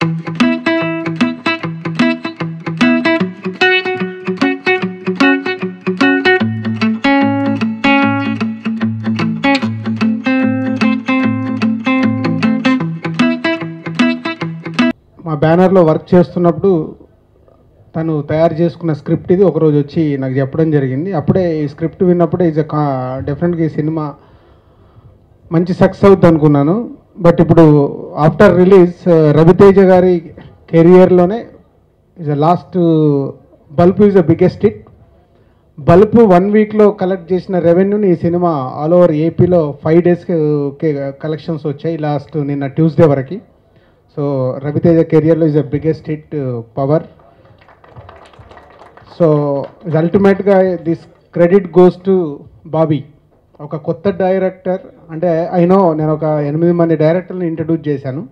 మా బ్యానర్లో వర్క్ చేస్తున్నప్పుడు తను తయారు చేసుకున్న స్క్రిప్ట్ ఇది ఒకరోజు వచ్చి నాకు చెప్పడం జరిగింది. అప్పుడే ఈ స్క్రిప్ట్ విన్నప్పుడే డెఫినెట్గా ఈ సినిమా మంచి సక్సెస్ అవుతుంది అనుకున్నాను. బట్ ఇప్పుడు ఆఫ్టర్ రిలీజ్ రవితేజ గారి కెరియర్లోనే last Balupu is the biggest hit. Balupu 1 వీక్లో కలెక్ట్ చేసిన రెవెన్యూని ఈ సినిమా ఆల్ ఓవర్ ఏపీలో 5 డేస్కి కలెక్షన్స్ వచ్చాయి లాస్ట్ నిన్న ట్యూస్డే వరకు. సో రవితేజ కెరియర్లో is the biggest hit Power. So అల్టిమేట్గా this credit goes to Bobby. ఒక కొత్త డైరెక్టర్ అంటే నేను ఒక 8 మంది డైరెక్టర్ని ఇంట్రడ్యూస్ చేశాను.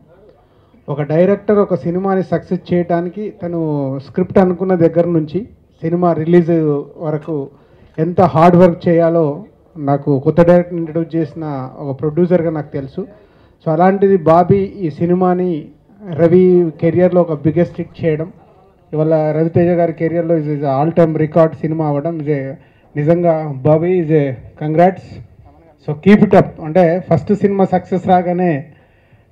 ఒక డైరెక్టర్ ఒక సినిమాని సక్సెస్ చేయడానికి తను స్క్రిప్ట్ అనుకున్న దగ్గర నుంచి సినిమా రిలీజ్ వరకు ఎంత హార్డ్ వర్క్ చేయాలో నాకు కొత్త డైరెక్టర్ ఇంట్రడ్యూస్ చేసిన ఒక ప్రొడ్యూసర్గా నాకు తెలుసు. సో అలాంటిది బాబీ ఈ సినిమాని రవి కెరియర్లో ఒక బిగ్గెస్ట్ హిట్ చేయడం, ఇవాళ రవితేజ గారి కెరియర్లో is all time record cinema అవ్వడం నిజంగా Bobby is a congrats. So keep it up. అంటే ఫస్ట్ సినిమా సక్సెస్ రాగానే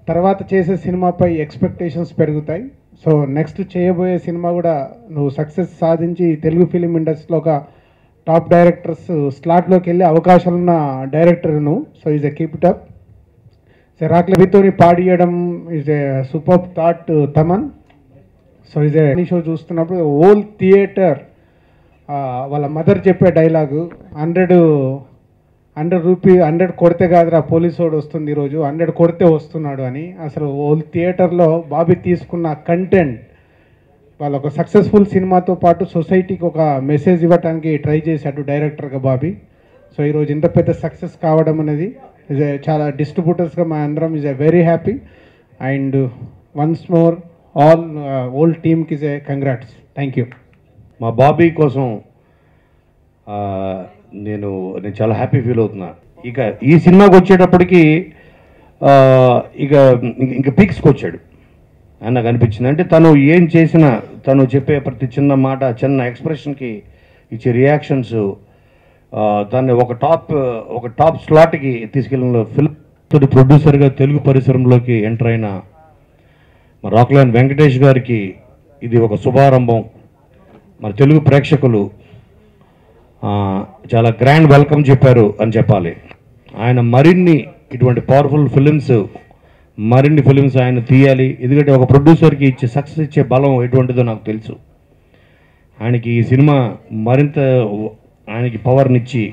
తర్వాత చేసే సినిమాపై ఎక్స్పెక్టేషన్స్ పెరుగుతాయి. సో నెక్స్ట్ చేయబోయే సినిమా కూడా నువ్వు సక్సెస్ సాధించి తెలుగు ఫిలిం ఇండస్ట్రీలో ఒక టాప్ డైరెక్టర్స్ స్లాట్లోకి వెళ్ళే అవకాశాలున్న డైరెక్టర్ నువ్వు. So is a keep it up. రాక్లవితో పాడియడం is a super thought Thaman. So is a show చూస్తున్నప్పుడు హోల్ థియేటర్ వాళ్ళ మదర్ చెప్పే డైలాగు 100 కొడితే కాదురా పోలీసోడు వస్తుంది ఈరోజు 100 కొడితే వస్తున్నాడు అని. అసలు హోల్ థియేటర్లో బాబీ తీసుకున్న కంటెంట్ వాళ్ళ ఒక సక్సెస్ఫుల్ సినిమాతో పాటు సొసైటీకి ఒక మెసేజ్ ఇవ్వడానికి ట్రై చేశాడు డైరెక్టర్గా బాబీ. సో ఈరోజు ఇంత పెద్ద సక్సెస్ కావడం అనేది చాలా డిస్ట్రిబ్యూటర్స్గా మా అందరం is a very happy. And once more all టీమ్కి is a congrats. Thank you. మా బాబీ కోసం నేను చాలా హ్యాపీ ఫీల్ అవుతున్నా. ఇక ఈ సినిమాకి వచ్చేటప్పటికి ఇంకా పీక్స్కి వచ్చాడు అని నాకు అనిపించింది. అంటే తను ఏం చేసినా తను చెప్పే ప్రతి చిన్న మాట చిన్న ఎక్స్ప్రెషన్కి ఇచ్చే రియాక్షన్స్ దాన్ని ఒక టాప్ స్లాట్కి తీసుకెళ్ళిన ఫిల్మ్ ప్రొడ్యూసర్గా తెలుగు పరిశ్రమలోకి ఎంటర్ అయిన మా రాక్లైన్ వెంకటేష్ గారికి ఇది ఒక శుభారంభం. మన తెలుగు ప్రేక్షకులు చాలా గ్రాండ్ వెల్కమ్ చెప్పారు అని చెప్పాలి. ఆయన మరిన్ని ఇటువంటి పవర్ఫుల్ మరిన్ని ఫిలిమ్స్ ఆయన తీయాలి. ఎందుకంటే ఒక ప్రొడ్యూసర్కి సక్సెస్ ఇచ్చే బలం ఎటువంటిదో నాకు తెలుసు. ఆయనకి ఈ సినిమా మరింత ఆయనకి పవర్నిచ్చి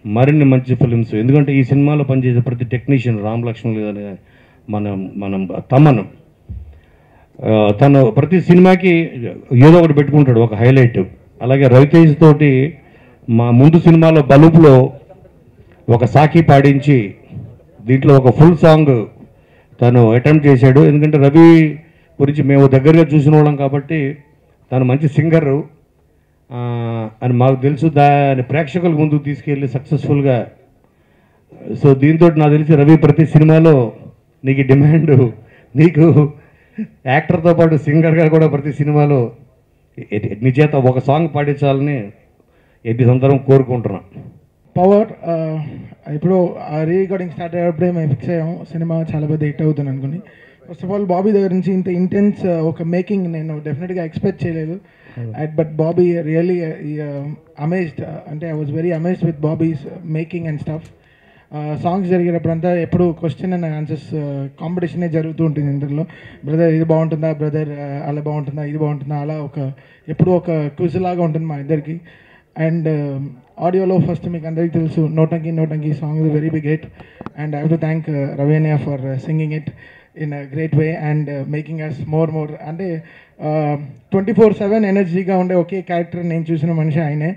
మరిన్ని మంచి ఫిలిమ్స్, ఎందుకంటే ఈ సినిమాలో పనిచేసే ప్రతి టెక్నీషియన్ రామ్ లక్ష్మణ్ మనం తమన్ తను ప్రతి సినిమాకి ఏదో ఒకటి పెట్టుకుంటాడు ఒక హైలైట్. అలాగే రవితేజ్ తోటి మా ముందు సినిమాలో బలుపులో ఒక సాకి పాడించి దీంట్లో ఒక ఫుల్ సాంగ్ తను అటెంప్ట్ చేశాడు. ఎందుకంటే రవి గురించి మేము దగ్గరగా చూసిన వాళ్ళం కాబట్టి తను మంచి సింగరు అని మాకు తెలుసు. దాని ప్రేక్షకుల ముందుకు తీసుకెళ్ళి సక్సెస్ఫుల్గా. సో దీంతో నాకు తెలిసి రవి ప్రతి సినిమాలో నీకు డిమాండ్, నీకు యాక్టర్తో పాటు సింగర్గా కూడా ప్రతి సినిమాలో నీ చేత ఒక సాంగ్ పాడించాలని ఎన్ని సందర్భం కోరుకుంటున్నా. పవర్ ఇప్పుడు రీరికార్డింగ్ స్టార్ట్ అయ్యేప్పుడే మేము ఫిక్స్ అయ్యాము సినిమా చాలా పెద్ద హిట్ అవుతుంది అనుకుని. ఫస్ట్ ఆఫ్ ఆల్ బాబీ దగ్గర నుంచి ఇంత ఇంటెన్స్ ఒక మేకింగ్ నేను డెఫినెట్గా ఎక్స్పెక్ట్ చేయలేదు. But Bobby really amazed. అంటే I was very amazed with Bobby's making and stuff. Songs జరిగేటప్పుడంతా ఎప్పుడు క్వశ్చన్ అండ్ ఆన్సర్స్ కాంపిటీషనే జరుగుతూ ఉంటుంది ఇందులో. బ్రదర్ ఇది బాగుంటుందా, బ్రదర్ అలా బాగుంటుందా, ఇది బాగుంటుందా, అలా ఎప్పుడు ఒక క్విజ్ లాగా ఉంటుంది మా ఇద్దరికి. అండ్ ఆడియోలో ఫస్ట్ మీకు అందరికీ తెలుసు Notanki song is very big hit. And I have to thank Raveniya for singing it in a great way and making us more అంటే 24/7 ఎనర్జీగా ఉండే ఒకే క్యారెక్టర్ నేను చూసిన మనిషి ఆయనే.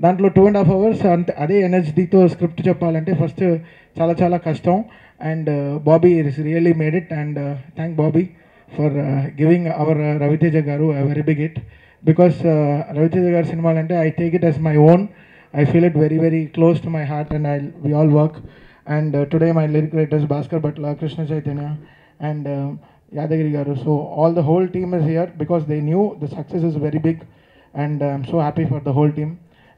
దాంట్లో 2.5 hours అంతే అదే ఎనర్జీతో స్క్రిప్ట్ చెప్పాలంటే ఫస్ట్ చాలా కష్టం. And Bobby is really made it. And thank Bobby for giving our Ravi Teja గారు a very big hit. Because Raviteja గారి సినిమాలంటే I take it as my own. I feel it very very close to my heart and we all work. And today my lyric writers Bhaskar Bhatla, Krishna Chaitanya and Yadagiri garu. So all the whole team is here because they knew the success is very big, and I'm so happy for the whole team.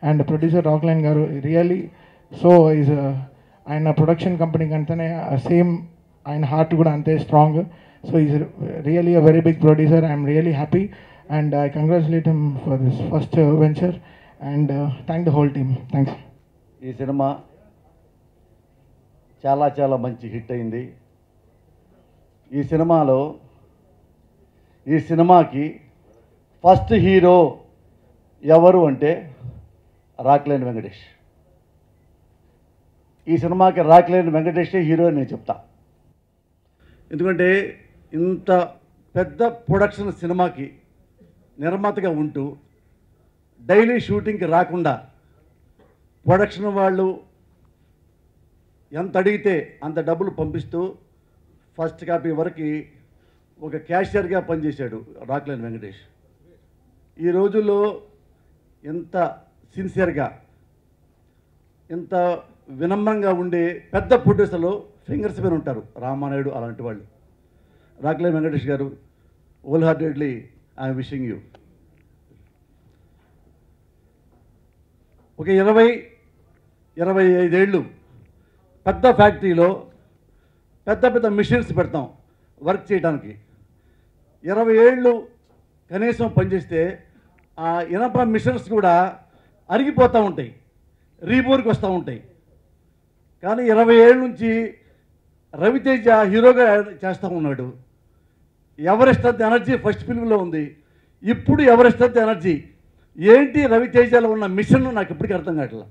And the producer Rockline garu really so is ఆయన production company కంటేనే same ఆయన heart కూడా అంతే strong. So is really a very big producer. I'm really happy and I congratulate him for this first venture and thank the whole team. Thanks. ఈ cinema చాలా చాలా మంచి hit అయింది. ఈ సినిమాకి ఫస్ట్ హీరో ఎవరు అంటే రాక్లైన్ వెంకటేష్. ఈ సినిమాకి రాక్లైన్ వెంకటేషే హీరో అని నేను చెప్తా. ఎందుకంటే ఇంత పెద్ద ప్రొడక్షన్ సినిమాకి నిర్మాతగా ఉంటూ డైలీ షూటింగ్కి రాకుండా ప్రొడక్షన్ వాళ్ళు ఎంత అడిగితే అంత డబ్బులు పంపిస్తూ ఫస్ట్ కాపీ వరకు ఒక క్యాషియర్గా పనిచేశాడు రాక్లైన్ వెంకటేష్. ఈ రోజుల్లో ఎంత సిన్సియర్గా ఎంత వినమ్రంగా ఉండే పెద్ద ప్రొడ్యూసర్లు ఫింగర్స్ మీద ఉంటారు. రామానాయుడు అలాంటి వాళ్ళు. రాక్లైన్ వెంకటేష్ గారు whole heartedly I'm wishing you. ఒక 20-25 ఏళ్ళు పెద్ద ఫ్యాక్టరీలో పెద్ద పెద్ద మిషన్స్ పెడతాం వర్క్ చేయడానికి. 20 ఏళ్ళు కనీసం పనిచేస్తే ఆ ఇనప మిషన్స్ కూడా అరిగిపోతూ ఉంటాయి, రీబోర్కి వస్తూ ఉంటాయి. కానీ 20 ఏళ్ళ నుంచి రవితేజ హీరోగా చేస్తూ ఉన్నాడు. Everest of the energy first ఫిల్మ్లో ఉంది. ఇప్పుడు ఎవరెస్ట్ ఆఫ్ ది ఎనర్జీ ఏంటి? రవితేజలో ఉన్న మిషన్ నాకు ఇప్పటికీ అర్థం కావట్లా.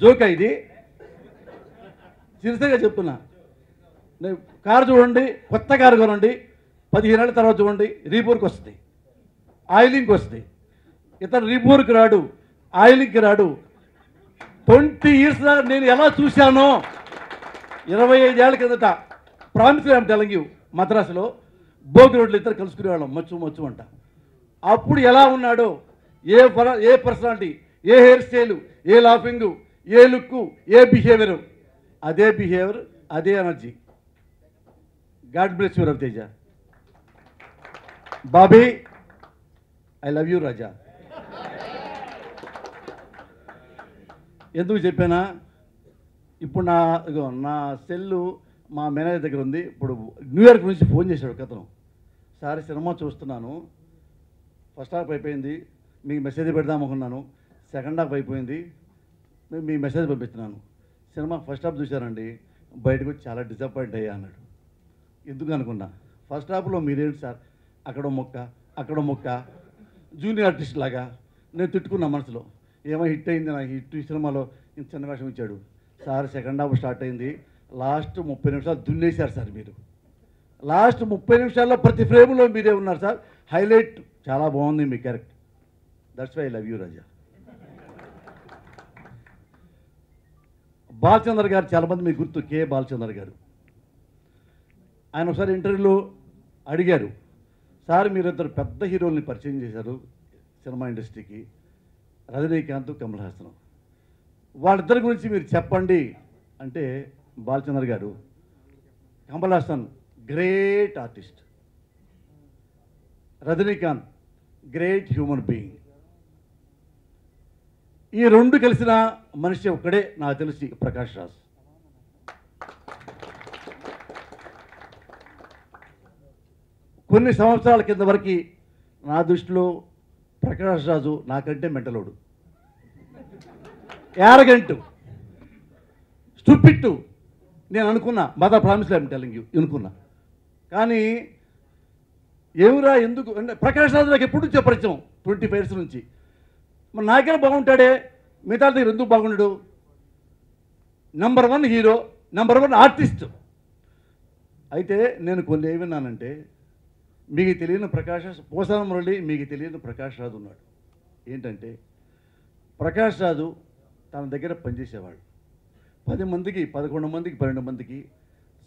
జోకా ఇది? సీరియస్గా చెప్తున్నా. కారు చూడండి, కొత్త కారు కొనండి, 15 ఏళ్ళ తర్వాత చూడండి రీబోర్కి వస్తుంది, ఆయిలింగ్కి వస్తుంది. ఇతను రీబోర్కి రాడు, ఆయిలింగ్కి రాడు. 20 years నేను ఎలా చూశానో 25 ఏళ్ళ కిందట ప్రామిస్ ఐఎమ్ టెలింగ్ యూ, మద్రాసులో బోగి రోడ్లు ఇద్దరు కలుసుకునేవాళ్ళం మచ్చు అంట. అప్పుడు ఎలా ఉన్నాడో, ఏ పర్సనాలిటీ, ఏ హెయిర్ స్టైలు, ఏ లాఫింగు, ఏ లుక్కు, ఏ బిహేవియరు, అదే బిహేవియర్, అదే energy. God bless you Raviteja. Bobby I love you Raja. ఎందుకు చెప్పానా? ఇప్పుడు నా సెల్లు మా మేనేజర్ దగ్గర ఉంది. ఇప్పుడు న్యూయార్క్ నుంచి ఫోన్ చేశాడు కథను. సార్ సినిమా చూస్తున్నాను, ఫస్ట్ హాఫ్ అయిపోయింది, మీకు మెసేజ్ పెడదాం అనుకున్నాను, సెకండ్ హాఫ్ అయిపోయింది, మీ మెసేజ్ పంపిస్తున్నాను. సినిమా ఫస్ట్ హాఫ్ చూశానండి, బయటకు వచ్చి చాలా డిసప్పాయింట్ అయ్యా అన్నాడు. ఎందుకు అనుకున్నా, ఫస్ట్ హాఫ్లో మీరేంటి సార్ అక్కడో మొక్క జూనియర్ ఆర్టిస్ట్ లాగా. నేను తిట్టుకున్నా మనసులో, ఏమో హిట్ అయింది నాకు హిట్ ఈ సినిమాలో ఇంత చిన్న వేషం ఇచ్చాడు సార్. సెకండ్ హాఫ్ స్టార్ట్ అయింది, లాస్ట్ 30 నిమిషాలు దున్నేశారు సార్ మీరు. లాస్ట్ 30 నిమిషాల్లో ప్రతి ఫ్రేమ్లో మీరే ఉన్నారు సార్. హైలైట్ చాలా బాగుంది మీ character. That's why I love you Raja. Balachandra గారు చాలామంది మీకు గుర్తు, కే బాలచంద్ర గారు. ఆయన ఒకసారి ఇంటర్వ్యూలో అడిగారు, సార్ మీరు ఇద్దరు పెద్ద హీరోల్ని పరిచయం చేశారు సినిమా ఇండస్ట్రీకి, రజనీకాంత్, కమల్ హాసన్. వాళ్ళిద్దరి గురించి మీరు చెప్పండి అంటే బాలచంద్ర గారు, Kamal Haasan great artist, Rajinikanth great human being. ఈ రెండు కలిసిన మనిషి ఒక్కడే నాకు తెలిసి ప్రకాష్ రాజ్. కొన్ని సంవత్సరాల కింద వరకు నా దృష్టిలో ప్రకాష్ రాజు నాకంటే మెంటలోడు, యారగెంట్, స్టూపిడ్ నేను అనుకున్నా. Mother promise I'm telling you అనుకున్నా. కానీ ఏమిరా ఎందుకు అంటే ప్రకాష్ రాజు నాకు ఎప్పుడు నుంచో పరిచయం, 25 years నుంచి. మరి నాకైనా బాగుంటాడే, మిగతా దగ్గర ఎందుకు బాగుండడు? Number 1 hero, number 1 artist. అయితే నేను కొన్ని ఏమన్నానంటే, మీకు తెలియని పోసాన మురళి, మీకు తెలియని ప్రకాష్ రాజు ఉన్నాడు. ఏంటంటే ప్రకాష్ రాజు తన దగ్గర పనిచేసేవాడు 10 మందికి, 11 మందికి, 12 మందికి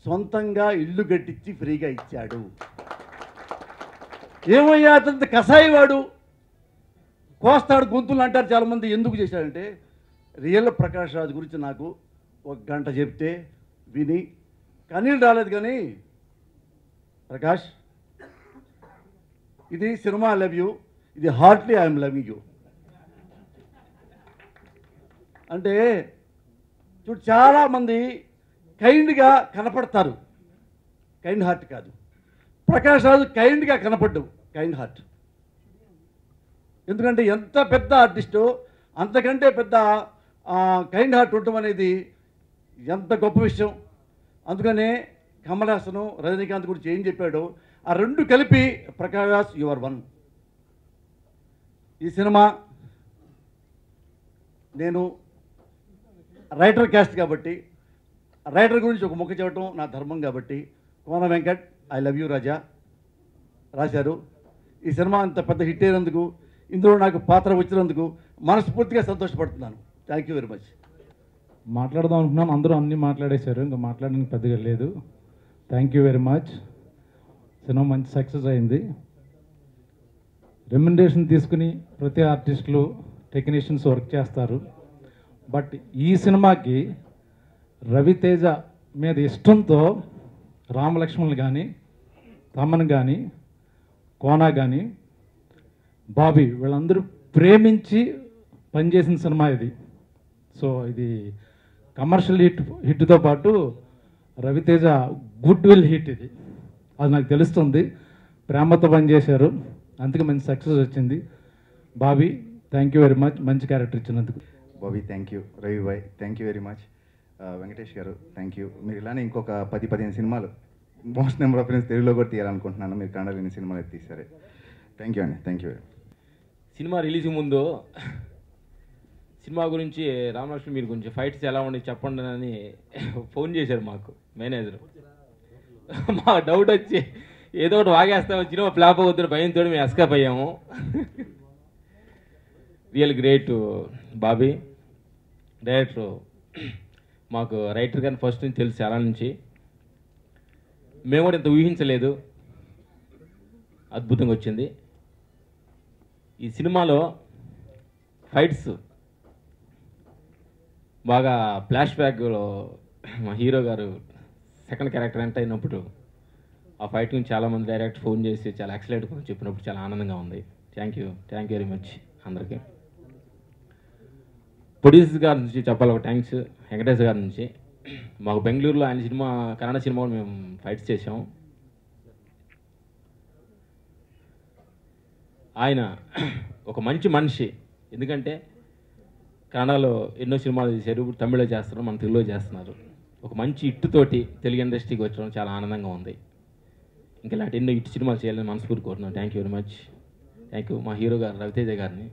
సొంతంగా ఇల్లు కట్టించి ఫ్రీగా ఇచ్చాడు. ఏమయ్యా అతని కసాయివాడు, కోస్తాడు గొంతులు అంటారు చాలామంది. ఎందుకు చేశాడంటే రియల్ ప్రకాష్ రాజు గురించి నాకు 1 గంట చెప్తే విని కన్నీళ్ళు రాలేదు కానీ ప్రకాష్, ఇది సినిమా లవ్ యూ, ఇది హార్ట్లీ ఐఎమ్ లవింగ్ యూ. అంటే చూడు, చాలామంది కైండ్గా కనపడతారు, కైండ్ హార్ట్ కాదు. ప్రకాష్ రాజు కైండ్గా కనపడ్డు, కైండ్ హార్ట్. ఎందుకంటే ఎంత పెద్ద ఆర్టిస్టో అంతకంటే పెద్ద కైండ్ హార్ట్ ఉండటం అనేది ఎంత గొప్ప విషయం. అందుకనే కమల్ హాసన్, రజనీకాంత్ గురించి ఏం చెప్పాడో ఆ రెండు కలిపి ప్రకాష్ యు ఆర్ వన్. ఈ సినిమా నేను రైటర్ క్యాస్ట్ కాబట్టి, రైటర్ గురించి ఒక ముక్క చెప్పడం నా ధర్మం కాబట్టి, Kona Venkat I love you రాజా రాశారు. ఈ సినిమా అంత పెద్ద హిట్ అయినందుకు, ఇందులో నాకు పాత్ర వచ్చినందుకు మనస్ఫూర్తిగా సంతోషపడుతున్నాను. Thank you very much. మాట్లాడదాం అనుకున్నాం, అందరూ అన్నీ మాట్లాడేశారు, ఇంకా మాట్లాడడానికి పెద్దగా లేదు. Thank you very much. సినిమా మంచి సక్సెస్ అయింది. రెమ్యునరేషన్ తీసుకుని ప్రతి ఆర్టిస్టులు, టెక్నీషియన్స్ వర్క్ చేస్తారు. బట్ ఈ సినిమాకి రవితేజ మీద ఇష్టంతో రామలక్ష్మణులు కానీ, తమన్ కానీ, కోనా కానీ, బాబీ వీళ్ళందరూ ప్రేమించి పనిచేసిన సినిమా ఇది. సో ఇది కమర్షియల్ హిట్తో పాటు రవితేజ గుడ్ విల్ హిట్ ఇది, అది నాకు తెలుస్తుంది. ప్రేమతో పనిచేశారు, అందుకే మంచి సక్సెస్ వచ్చింది. Bobby thank you very much, మంచి క్యారెక్టర్ ఇచ్చినందుకు. Bobby thank you, Ravi Bhai thank you very much, Venkatesh గారు థ్యాంక్ యూ. మీరు ఇలానే ఇంకొక 10-15 సినిమాలు, మోస్ట్ నెంబర్ ఆఫ్ ఫిల్మ్స్ తెలుగులో కూడా తీయాలనుకుంటున్నాను. మీరు కన్నడలో ఎన్ని సినిమాలు అయితే తీశారు. థ్యాంక్ యూ అండి, థ్యాంక్ యూ. సినిమా రిలీజ్ ముందు సినిమా గురించి రామలక్ష్మి మీరు కొంచెం ఫైట్స్ ఎలా ఉండి చెప్పండి అని ఫోన్ చేశారు మాకు మేనేజర్. మా డౌట్ వచ్చి ఏదో ఒకటి వాగేస్తాము, సినిమా ఫ్లాప్ అవుతున్న భయంతో మేము ఎస్కేప్ అయ్యాము. Real great Bobby. డైరెక్టర్ మాకు రైటర్ గారిని ఫస్ట్ నుంచి తెలుసు, చాలా నుంచి. మేము కూడా ఇంత ఊహించలేదు, అద్భుతంగా వచ్చింది. ఈ సినిమాలో ఫైట్స్ బాగా ఫ్లాష్ బ్యాక్లో మా హీరో గారు సెకండ్ క్యారెక్టర్ ఎంటర్ అయినప్పుడు ఆ ఫైట్ గురించి చాలామంది డైరెక్ట్ ఫోన్ చేసి చాలా ఎక్సలెంట్ చెప్పినప్పుడు చాలా ఆనందంగా ఉంది. థ్యాంక్ యూ వెరీ మచ్ అందరికీ. ప్రొడ్యూసర్ గారి నుంచి చెప్పాలి ఒక థ్యాంక్స్, వెంకటేష్ గారి నుంచి. మాకు బెంగళూరులో ఆయన సినిమా, కన్నడ సినిమా కూడా మేము ఫైట్స్ చేసాం. ఆయన ఒక మంచి మనిషి, ఎందుకంటే కన్నడలో ఎన్నో సినిమాలు చేశారు, తమిళ్లో చేస్తున్నారు, మన తెలుగులో చేస్తున్నారు. ఒక మంచి ఇట్టుతోటి తెలుగు ఇండస్ట్రీకి వచ్చడం చాలా ఆనందంగా ఉంది. ఇంకా ఇలాంటి ఎన్నో ఇటు సినిమాలు చేయాలని మనస్ఫూర్తి కోరుతున్నాను. Thank you very much. Thank you మా హీరో గారు రవితేజ గారిని.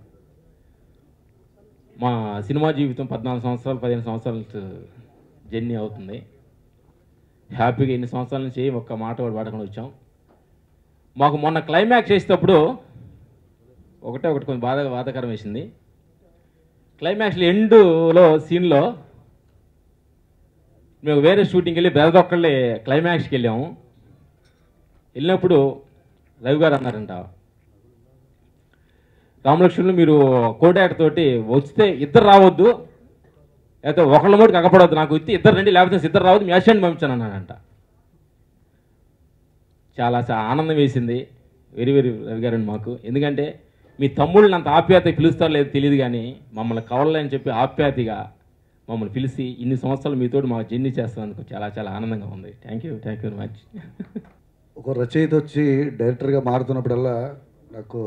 మా సినిమా జీవితం 14 సంవత్సరాలు 15 సంవత్సరాల జర్నీ అవుతుంది. హ్యాపీగా ఎన్ని సంవత్సరాల నుంచి ఒక్క మాట కూడా పాడకుండా వచ్చాం. మాకు మొన్న క్లైమాక్స్ చేసేటప్పుడు ఒకటి కొంచెం బాధాకరం వేసింది. క్లైమాక్స్లో ఎండ్లో సీన్లో మేము వేరే షూటింగ్కి వెళ్ళి బెదొక్కళ్ళే క్లైమాక్స్కి వెళ్ళాము. వెళ్ళినప్పుడు రవి గారు అన్నారంట, రామలక్ష్మణులు మీరు కోడాక్టర్ తోటి వస్తే ఇద్దరు రావద్దు, లేకపోతే ఒకళ్ళ మోటి కగపడవద్దు, నాకు వచ్చి ఇద్దరు రండి, లేకపోతే ఇద్దరు రావద్దు, మీ అసిస్టెంట్ పంపించాను అన్నాడంట. చాలా ఆనందం వేసింది. వెరీ రవి గారండి మాకు. ఎందుకంటే మీ తమ్ముళ్ళని అంత ఆప్యాయత పిలుస్తారో లేదో తెలియదు, కానీ మమ్మల్ని కావాలని చెప్పి ఆప్యాయతగా మమ్మల్ని పిలిచి ఇన్ని సంవత్సరాలు మీతో మా జర్నీ చేస్తున్నందుకు చాలా ఆనందంగా ఉంది. Thank you very much. ఒక రచయిత వచ్చి డైరెక్టర్గా మారుతున్నప్పుడల్లా నాకు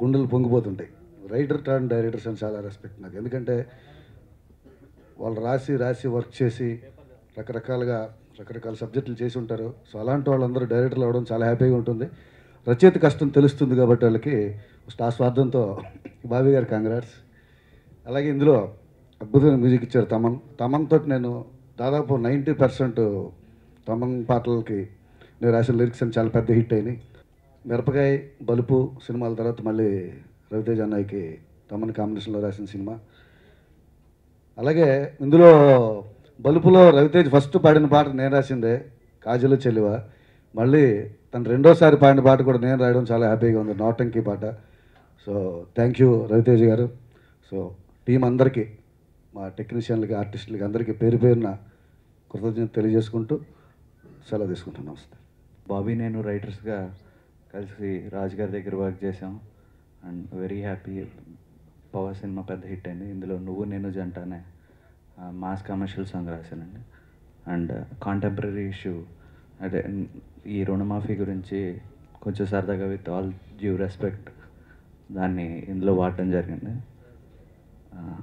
గుండెలు పొంగిపోతుంటాయి. రైటర్ టర్న్ డైరెక్టర్స్ అని చాలా రెస్పెక్ట్ నాకు. ఎందుకంటే వాళ్ళు రాసి వర్క్ చేసి రకరకాల సబ్జెక్టులు చేసి ఉంటారు. సో అలాంటి వాళ్ళందరూ డైరెక్టర్లు అవ్వడం చాలా హ్యాపీగా ఉంటుంది. రచయిత కష్టం తెలుస్తుంది కాబట్టి వాళ్ళకి ఆ స్వార్థంతో బాబీ గారు కాంగ్రాట్స్. అలాగే ఇందులో అద్భుతమైన మ్యూజిక్ ఇచ్చారు తమన్ తోటి నేను దాదాపు 90% తమన్ పాటలకి నేను రాసిన లిరిక్స్ అని చాలా పెద్ద హిట్ అయినాయి. మిరపకాయ, బలుపు సినిమాల తర్వాత మళ్ళీ రవితేజ అన్నయ్యకి తమన్ కాంబినేషన్లో రాసిన సినిమా. అలాగే ఇందులో బలుపులో రవితేజ్ ఫస్ట్ పాడిన పాట నేను రాసిందే, కాజలు చెలివా. మళ్ళీ తను రెండోసారి పాడిన పాట కూడా నేను రాయడం చాలా హ్యాపీగా ఉంది, నోటంకి పాట. సో థ్యాంక్ యూ రవితేజ్ గారు. సో టీం అందరికీ, మా టెక్నీషియన్లకి, ఆర్టిస్టులకి అందరికీ పేరున కృతజ్ఞత తెలియజేసుకుంటూ సెలవు తీసుకుంటాను. నమస్తే. బాబీ నేను రైటర్స్గా కలిసి రాజు గారి దగ్గర వర్క్ చేసాం అండ్ వెరీ హ్యాపీ. పవర్ సినిమా పెద్ద హిట్ అయింది. ఇందులో నువ్వు నేను జంట అనే మాస్ కమర్షియల్ సాంగ్ రాశానండి. అండ్ కాంటెంపరీ ఇష్యూ అదే ఈ రుణమాఫీ గురించి కొంచెం సరదాగా విత్ ఆల్ డ్యూ రెస్పెక్ట్ దాన్ని ఇందులో వాడటం జరిగింది.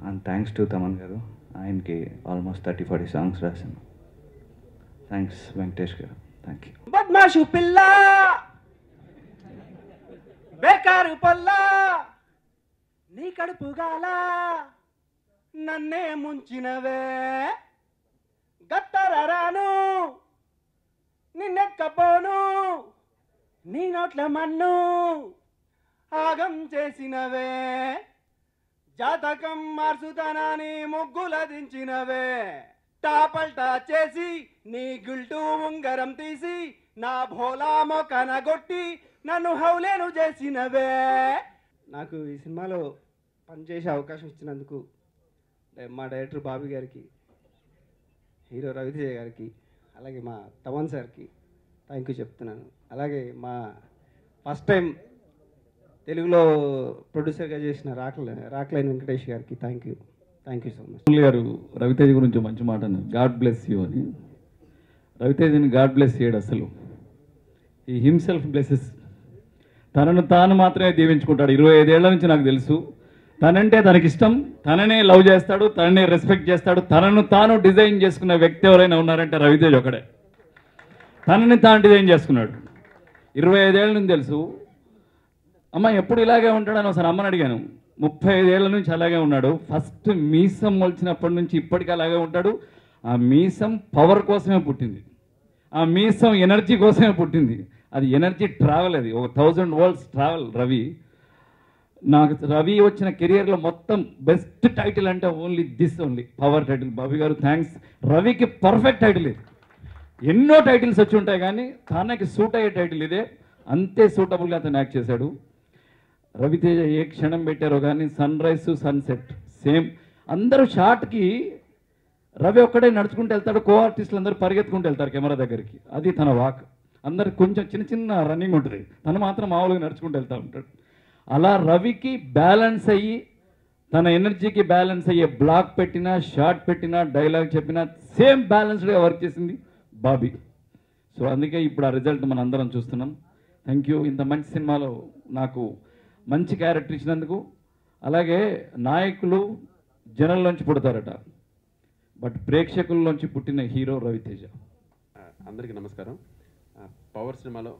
అండ్ థ్యాంక్స్ టు తమన్ గారు, ఆయనకి ఆల్మోస్ట్ 30-40 సాంగ్స్ రాశాను. థ్యాంక్స్ వెంకటేష్ గారు. Thank you. బద్మాషు పిల్ల బేకారు పల్లా నీ కడుపు గాల నన్నే ముంచినవే గత్తరాను నిన్నెక్కపోను నీ నోట్ల మన్ను ఆగం చేసినవే జాతకం మార్చుతనాని ముగ్గుల దించినవే టాపల్టా చేసి నీ గుల్టు ఉంగరం తీసి నా భోలా మొక్కనగొట్టి నన్ను హౌలేను చేసినవే. నాకు ఈ సినిమాలో పనిచేసే అవకాశం ఇచ్చినందుకు మా డైరెక్టర్ బాబీ గారికి, హీరో రవితేజ గారికి, అలాగే మా తమన్ సార్కి థ్యాంక్ యూ చెప్తున్నాను. అలాగే మా ఫస్ట్ టైం తెలుగులో ప్రొడ్యూసర్గా చేసిన రాక్లైన్ వెంకటేష్ గారికి thank you so much. Rahul గారు రవితేజ గురించి మంచి మాట అన్నారు, గాడ్ బ్లెస్ యూ అని. రవితేజని గాడ్ బ్లెస్ చేయడు అసలు, ఈ హిమ్సెల్ఫ్ బ్లెస్సెస్. తనను తాను మాత్రమే దీవించుకుంటాడు. 25 ఏళ్ల నుంచి నాకు తెలుసు, తనంటే తనకిష్టం, తననే లవ్ చేస్తాడు, తననే రెస్పెక్ట్ చేస్తాడు. తనను తాను డిజైన్ చేసుకున్న వ్యక్తి ఎవరైనా ఉన్నారంటే రవితేజ ఒకడే. తనని తాను డిజైన్ చేసుకున్నాడు. 25 ఏళ్ళ నుంచి తెలుసు. అమ్మ ఎప్పుడు ఇలాగే ఉంటాడని ఒకసారి అమ్మని అడిగాను. 35 ఏళ్ల నుంచి అలాగే ఉన్నాడు. ఫస్ట్ మీసం మొలిచినప్పటి నుంచి ఇప్పటికీ అలాగే ఉంటాడు. ఆ మీసం పవర్ కోసమే పుట్టింది, ఆ మీసం ఎనర్జీ కోసమే పుట్టింది. అది ఎనర్జీ ట్రావెల్, అది ఒక 1000 worlds ట్రావెల్ రవి. నాకు రవి వచ్చిన కెరియర్లో మొత్తం బెస్ట్ టైటిల్ అంటే ఓన్లీ పవర్ టైటిల్. బాబీ గారు థ్యాంక్స్. రవికి పర్ఫెక్ట్ టైటిల్ ఇది. ఎన్నో టైటిల్స్ వచ్చి ఉంటాయి కానీ తనకి సూట్ అయ్యే టైటిల్ ఇదే. అంతే సూటబుల్గా అతను యాక్ట్ చేశాడు. రవితేజ ఏ క్షణం పెట్టారో కానీ సన్ రైజ్ సన్సెట్ సేమ్. అందరూ షాట్కి రవి ఒక్కడే నడుచుకుంటూ వెళ్తాడు, కో ఆర్టిస్టులు అందరూ పరిగెత్తుకుంటూ వెళ్తారు కెమెరా దగ్గరికి. అది తన వాక్. అందరికి కొంచెం చిన్న రన్నింగ్ ఉంటుంది, తను మాత్రం మామూలుగా నడుచుకుంటూ వెళ్తూ ఉంటాడు. అలా రవికి బ్యాలెన్స్ అయ్యి, తన ఎనర్జీకి బ్యాలెన్స్ అయ్యే బ్లాక్ పెట్టినా, షార్ట్ పెట్టినా, డైలాగ్ చెప్పినా సేమ్ బ్యాలెన్స్డ్గా వర్క్ చేసింది బాబీ. సో అందుకే ఇప్పుడు ఆ రిజల్ట్ మనం అందరం చూస్తున్నాం. Thank you. ఇంత మంచి సినిమాలో నాకు మంచి క్యారెక్టర్ ఇచ్చినందుకు. అలాగే నాయకులు జనంలోంచి పుడతారట, బట్ ప్రేక్షకుల్లోంచి పుట్టిన హీరో రవితేజ. అందరికీ నమస్కారం. పవర్ సినిమాలో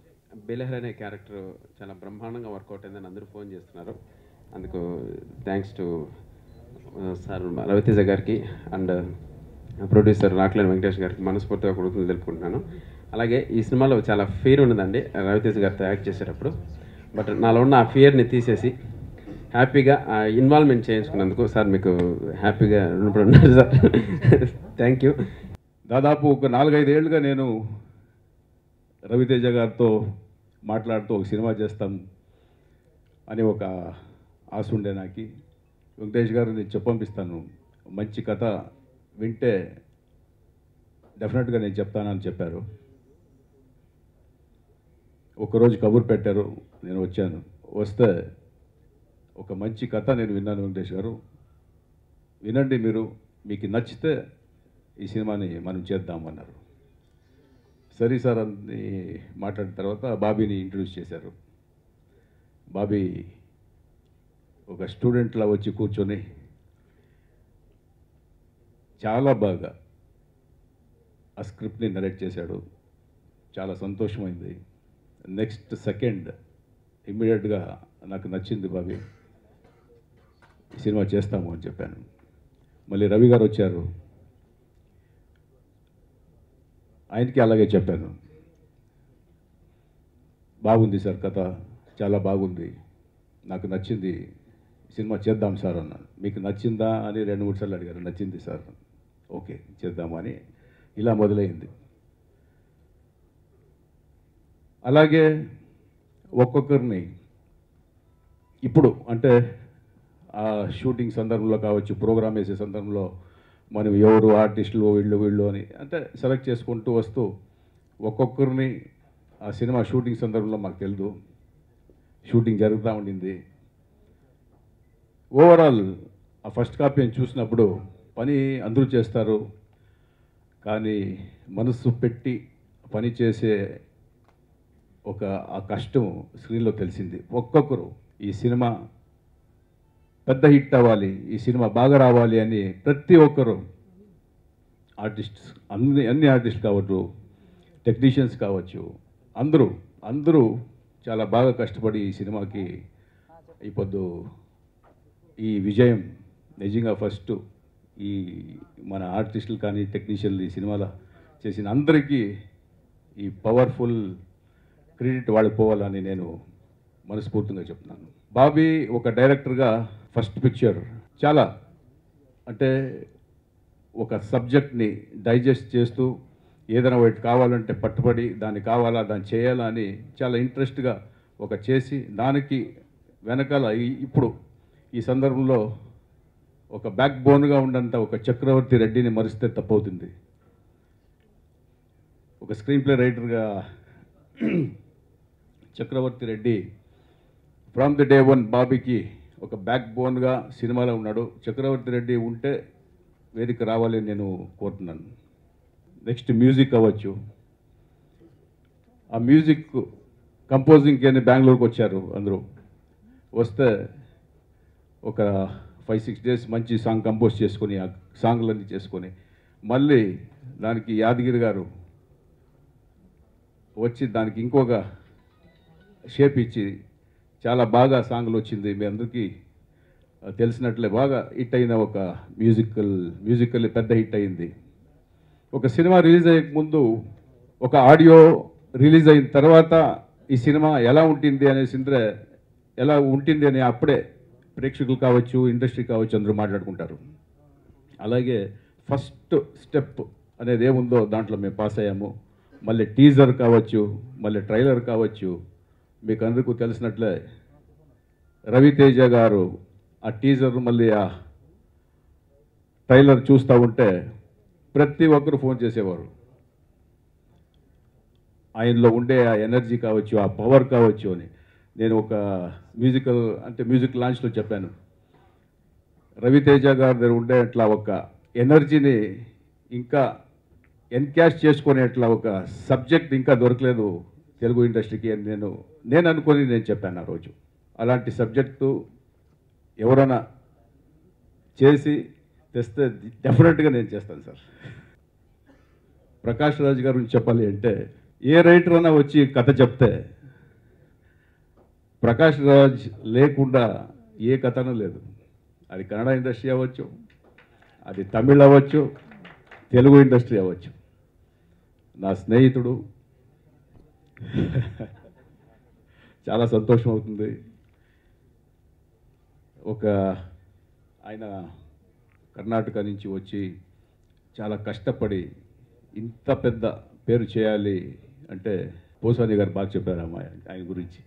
బెలెహర్ అనే క్యారెక్టర్ చాలా బ్రహ్మాండంగా వర్కౌట్ అయిందని అందరూ ఫోన్ చేస్తున్నారు. అందుకు థ్యాంక్స్ టు సార్ రవితేజ గారికి అండ్ ప్రొడ్యూసర్ రాక్లైన్ వెంకటేష్ గారికి మనస్ఫూర్తిగా కృతజ్ఞతలు తెలుపుకుంటున్నాను. అలాగే ఈ సినిమాలో చాలా ఫియర్ ఉన్నదండి రవితేజ గారితో యాక్ట్ చేసేటప్పుడు. బట్ నాలో ఉన్న ఆ ఫియర్ని తీసేసి హ్యాపీగా ఇన్వాల్వ్మెంట్ చేయించుకున్నందుకు సార్ మీకు హ్యాపీగా రుణపడి ఉన్నారు సార్. Thank you. దాదాపు ఒక 4-5 ఏళ్ళుగా నేను రవితేజ గారితో మాట్లాడుతూ ఒక సినిమా చేస్తాం అని ఒక ఆశ ఉండే నాకు. వెంకటేష్ గారు నేను చెప్పంపిస్తాను, మంచి కథ వింటే డెఫినెట్గా నేను చెప్తానని చెప్పారు. ఒకరోజు కబురు పెట్టారు, నేను వచ్చాను. వస్తే ఒక మంచి కథ నేను విన్నాను, వెంకటేష్ గారు వినండి మీరు, మీకు నచ్చితే ఈ సినిమాని మనం చేద్దామన్నారు. సరే సార్ అని మాట్లాడిన తర్వాత బాబీని ఇంట్రడ్యూస్ చేశారు. బాబీ ఒక స్టూడెంట్లా వచ్చి కూర్చొని చాలా బాగా ఆ స్క్రిప్ట్ని నరేట్ చేశాడు. చాలా సంతోషమైంది. నెక్స్ట్ సెకండ్ ఇమ్మీడియట్గా నాకు నచ్చింది బాబీ, ఈ సినిమా చేస్తాము అని చెప్పాను. మళ్ళీ రవి గారు వచ్చారు, ఆయనకి అలాగే చెప్పాను. బాగుంది సార్ కథ, చాలా బాగుంది, నాకు నచ్చింది, సినిమా చేద్దాం సార్ అన్నాను. మీకు నచ్చిందా అని 2-3 సార్లు అడిగారు. నచ్చింది సార్, ఓకే చేద్దాము అని ఇలా మొదలైంది. అలాగే ఒక్కొక్కరిని ఇప్పుడు అంటే ఆ షూటింగ్ సందర్భంలో కావచ్చు, ప్రోగ్రామ్ వేసే సందర్భంలో మనం ఎవరు ఆర్టిస్టులు వీళ్ళు అని అంటే సెలెక్ట్ చేసుకుంటూ వస్తూ ఒక్కొక్కరిని ఆ సినిమా షూటింగ్ సందర్భంలో మాకు తెలియదు, షూటింగ్ జరుగుతూ ఉండింది. ఓవరాల్ ఆ ఫస్ట్ కాపీని చూసినప్పుడు పని అందరూ చేస్తారు, కానీ మనసు పెట్టి పని చేసే ఆ కష్టం స్క్రీన్లో తెలిసింది. ఒక్కొక్కరు ఈ సినిమా పెద్ద హిట్ అవ్వాలి, ఈ సినిమా బాగా రావాలి అని ప్రతి ఒక్కరు ఆర్టిస్ట్స్, అన్ని ఆర్టిస్ట్ కావచ్చు, టెక్నీషియన్స్ కావచ్చు, అందరూ చాలా బాగా కష్టపడి ఈ సినిమాకి ఇప్పుడు ఈ విజయం నిజంగా ఫస్ట్ ఈ మన ఆర్టిస్టులు కానీ టెక్నీషియన్లు ఈ సినిమాలో చేసిన అందరికీ ఈ పవర్ఫుల్ క్రెడిట్ వాళ్ళకి పోవాలని నేను మనస్ఫూర్తిగా చెప్తున్నాను. బాబీ ఒక డైరెక్టర్గా ఫస్ట్ పిక్చర్ చాలా అంటే ఒక సబ్జెక్ట్ని డైజెస్ట్ చేస్తూ ఏదైనా ఒకటి కావాలంటే పట్టుబడి దాన్ని దాన్ని చేయాలా అని చాలా ఇంట్రెస్ట్గా చేసి దానికి వెనకాల ఇప్పుడు ఈ సందర్భంలో ఒక బ్యాక్ బోన్గా ఉండంత ఒక చక్రవర్తి రెడ్డిని మరిస్తే తప్పవుతుంది. ఒక స్క్రీన్ ప్లే రైటర్గా Chakravarthi Reddy from the day one బాబీకి ఒక బ్యాక్ బోన్గా సినిమాలో ఉన్నాడు. చక్రవర్తి రెడ్డి ఉంటే వేదిక రావాలని నేను కోరుతున్నాను. నెక్స్ట్ మ్యూజిక్ అవ్వచ్చు, ఆ మ్యూజిక్ కంపోజింగ్కి అని బెంగళూరుకి వచ్చారు అందరూ. వస్తే ఒక 5-6 days మంచి సాంగ్ కంపోజ్ చేసుకొని ఆ సాంగ్లన్నీ చేసుకొని మళ్ళీ దానికి యాదగిరి గారు వచ్చి దానికి ఇంకొక షేప్ ఇచ్చి చాలా బాగా సాంగ్లు వచ్చింది. మీ అందరికీ తెలిసినట్లే బాగా హిట్ అయిన ఒక మ్యూజికల్ పెద్ద హిట్ అయింది. ఒక సినిమా రిలీజ్ అయ్యే ముందు ఒక ఆడియో రిలీజ్ అయిన తర్వాత ఈ సినిమా ఎలా ఉంటుంది అని అప్పుడే ప్రేక్షకులు కావచ్చు, ఇండస్ట్రీ కావచ్చు, అందరూ మాట్లాడుకుంటారు. అలాగే ఫస్ట్ స్టెప్ అనేది ఏముందో దాంట్లో మేము పాస్ అయ్యాము. మళ్ళీ టీజర్ కావచ్చు, మళ్ళీ ట్రైలర్ కావచ్చు, మీకు అందరికీ తెలిసినట్లే రవితేజ గారు ఆ టీజర్ మళ్ళీ ఆ ట్రైలర్ చూస్తూ ఉంటే ప్రతి ఒక్కరు ఫోన్ చేసేవారు. ఆయనలో ఉండే ఆ ఎనర్జీ కావచ్చు, ఆ పవర్ కావచ్చు అని. నేను ఒక మ్యూజిక్ లాంచ్లో చెప్పాను, రవితేజ గారి దగ్గర ఉండే అట్లా ఒక ఎనర్జీని ఇంకా ఎన్కాష్ చేసుకునేట్లా ఒక సబ్జెక్ట్ ఇంకా దొరకలేదు తెలుగు ఇండస్ట్రీకి అని నేను అనుకొని నేను చెప్పాను ఆ రోజు. అలాంటి సబ్జెక్టు ఎవరైనా చేసి తెస్తే డెఫినెట్గా నేను చేస్తాను సార్. ప్రకాష్ రాజ్ గారి గురించి చెప్పాలి అంటే ఏ రైటర్ అయినా వచ్చి కథ చెప్తే ప్రకాష్ రాజ్ లేకుండా ఏ కథనూ లేదు. అది కన్నడ ఇండస్ట్రీ అవ్వచ్చు, అది తమిళ్ అవ్వచ్చు, తెలుగు ఇండస్ట్రీ అవ్వచ్చు. నా స్నేహితుడు, చాలా సంతోషం అవుతుంది. ఆయన కర్ణాటక నుంచి వచ్చి చాలా కష్టపడి ఇంత పెద్ద పేరు చేయాలి అంటే పోసాని గారు బాగా చెప్పారు ఆయన గురించి.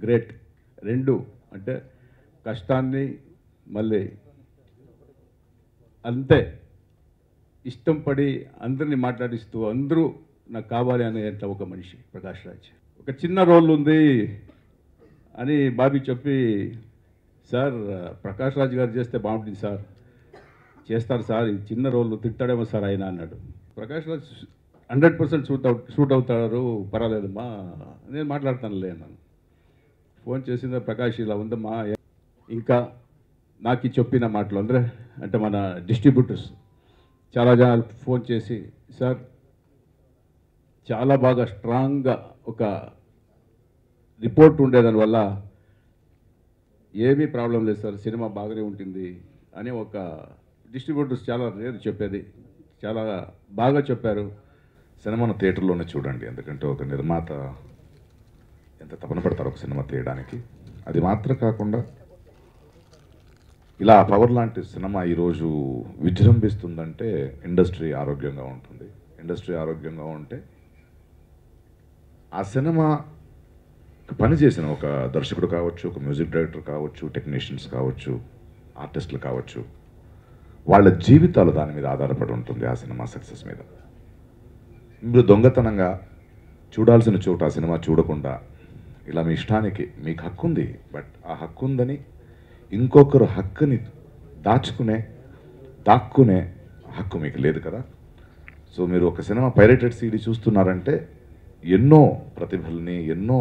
గ్రేట్. రెండు అంటే కష్టాన్ని మళ్ళీ అంతే ఇష్టం పడి అందరినీ మాట్లాడిస్తూ అందరూ నాకు కావాలి అనే ఒక మనిషి ప్రకాష్ రాజ్. ఒక చిన్న రోల్ ఉంది అని బాబీ చెప్పి, సార్ ప్రకాష్ రాజ్ గారు చేస్తే బాగుంటుంది సార్, చేస్తారు సార్, ఈ చిన్న రోల్ తిట్టాడేమో సార్ ఆయన అన్నాడు. ప్రకాష్ రాజ్ 100% షూట్ అవుతారు, పర్వాలేదమ్మా నేను మాట్లాడతానులే అన్నాను. ఫోన్ చేసిందా, ప్రకాష్ ఇలా ఉందమ్మా, ఇంకా నాకు చెప్పిన మాటలు అంటే మన డిస్ట్రిబ్యూటర్స్ చాలా జనాలు ఫోన్ చేసి, సార్ చాలా బాగా స్ట్రాంగ్గా ఒక రిపోర్ట్ ఉండేదానివల్ల ఏమీ ప్రాబ్లం లేదు సార్, సినిమా బాగానే ఉంటుంది అని ఒక డిస్ట్రిబ్యూటర్స్ చాలా లేదు చెప్పేది, చాలా బాగా చెప్పారు. సినిమాను థియేటర్లోనే చూడండి, ఎందుకంటే ఒక నిర్మాత ఎంత తపన పడతారు ఒక సినిమా తీయడానికి. అది మాత్రం కాకుండా ఇలా పవర్ లాంటి సినిమా ఈరోజు విజృంభిస్తుందంటే ఇండస్ట్రీ ఆరోగ్యంగా ఉంటుంది. ఇండస్ట్రీ ఆరోగ్యంగా ఉంటే ఆ సినిమా పనిచేసిన ఒక దర్శకుడు కావచ్చు, ఒక మ్యూజిక్ డైరెక్టర్ కావచ్చు, టెక్నీషియన్స్ కావచ్చు, ఆర్టిస్టులు కావచ్చు, వాళ్ళ జీవితాలు దాని మీద ఆధారపడి ఉంటుంది, ఆ సినిమా సక్సెస్ మీద. ఇప్పుడు దొంగతనంగా చూడాల్సిన చోట ఆ సినిమా చూడకుండా ఇలా మీ ఇష్టానికి మీకు హక్కు ఉంది, బట్ ఆ హక్కు ఉందని ఇంకొకరు హక్కుని దాక్కునే హక్కు మీకు లేదు కదా. సో మీరు ఒక సినిమా పైరేటెడ్ సీడీ చూస్తున్నారంటే ఎన్నో ప్రతిభల్ని, ఎన్నో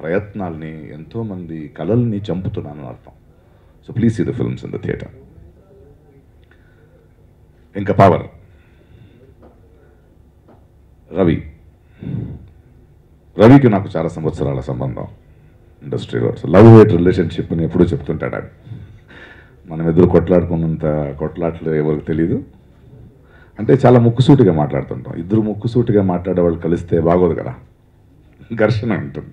ప్రయత్నాల్ని, ఎంతోమంది కళల్ని చంపుతున్నాను అర్థం. So please see the films in the theatre. ఇంకా పవర్ రవికి నాకు చాలా సంవత్సరాల సంబంధం ఇండస్ట్రీలో. లవ్ హేట్ రిలేషన్షిప్ అని ఎప్పుడూ చెప్తుంటాడు ఆయన. మనం ఎదురు కొట్లాడుకున్నంత కొట్లాట్లు ఎవరికి తెలీదు. అంటే చాలా ముక్కుసూటిగా మాట్లాడుతుంటాం. ఇద్దరు ముక్కుసూటిగా మాట్లాడే వాళ్ళు కలిస్తే బాగోదు కదా, ఘర్షణ ఉంటుంది.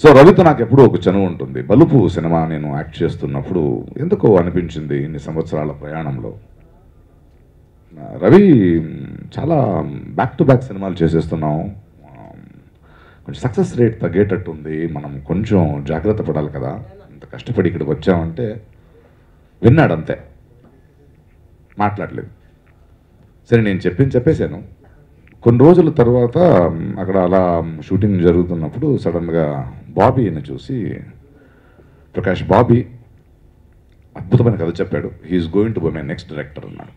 సో రవితో నాకు ఎప్పుడూ ఒక చనువు ఉంటుంది. బలుపు సినిమా నేను యాక్ట్ చేస్తున్నప్పుడు ఎందుకో అనిపించింది, ఇన్ని సంవత్సరాల ప్రయాణంలో రవి చాలా బ్యాక్ టు బ్యాక్ సినిమాలు చేసేస్తున్నాం, కొంచెం సక్సెస్ రేట్ తగ్గేటట్టు ఉంది, మనం కొంచెం జాగ్రత్త పడాలి కదా, ఇంత కష్టపడి ఇక్కడికి వచ్చామంటే విన్నాడు అంతే, మాట్లాడలేదు. సరే నేను చెప్పేశాను. కొన్ని రోజుల తర్వాత అక్కడ అలా షూటింగ్ జరుగుతున్నప్పుడు సడన్గా బాబీని చూసి, ప్రకాష్ బాబీ అద్భుతమైన కథ చెప్పాడు, he's going to be my next director అన్నాడు.